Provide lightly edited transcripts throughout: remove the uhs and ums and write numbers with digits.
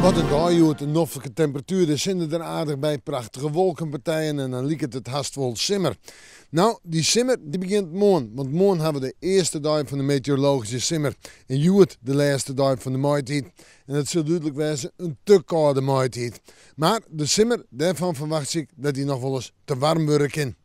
Wat een dag, joh, een noffelijke temperatuur. Er zitten er aardig bij prachtige wolkenpartijen en dan lijkt het haast vol simmer. Nou, die simmer die begint morgen, want morgen hebben we de eerste dag van de meteorologische simmer. En joet de laatste dag van de maaitijd. En het zal duidelijk wezen een te koude maaitijd. Maar de simmer, daarvan verwacht ik dat hij nog wel eens te warm worden kan.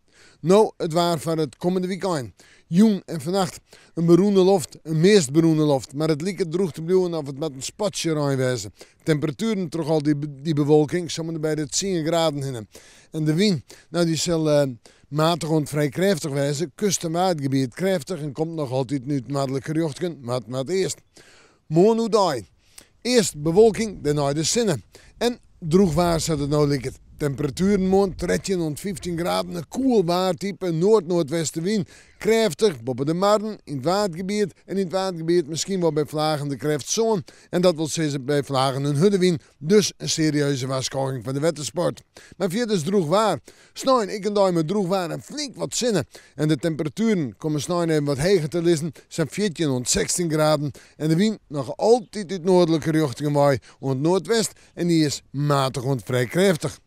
Nou, het waar van het komende weekend. Joen en vannacht een beroende loft, een meest beroende loft. Maar het lijkt droog te blijven of het met een spatje aanwijzen. Temperaturen toch al die bewolking, zomaar bij de 10 graden hinnen. En de wind, nou die zal matig en vrij krachtig wijzen. Kust- en waardgebied krachtig en komt nog altijd nu het maatelijke geruchten. Maar het eerst. Morgen hoe dag. Eerst bewolking, daarna de zinnen. En droog waar zat het nou lijkt. Temperaturen morgen 13 tot 15 graden, een koel waartype, noord-noordwestenwind, krachtig, boven de Marden, in het watergebied en in het watergebied misschien wel bij vlagen de krachtzone. En dat wil zeggen bij vlagen een huddewind, dus een serieuze waarschuwing van de wetensport. Maar verder is droog waar. Snijden ik en daar met droog waar en flink wat zinnen. En de temperaturen komen snijden even wat hoger te liggen, zijn 14 tot 16 graden. En de wind nog altijd uit noordelijke richting waai, om het noordwest en die is matig en vrij krachtig.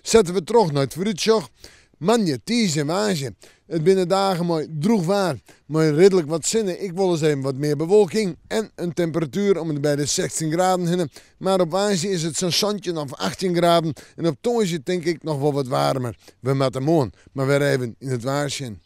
Zetten we terug naar het vooruitzicht. Manje, Ties en Waasje. Het binnen dagen mooi droog waar, maar redelijk wat zinnen. Ik wil eens even wat meer bewolking en een temperatuur om het bij de 16 graden heen. Maar op Waasje is het zo'n zandje of 18 graden en op Toosje denk ik nog wel wat warmer. We moeten morgen maar weer even in het Waasje.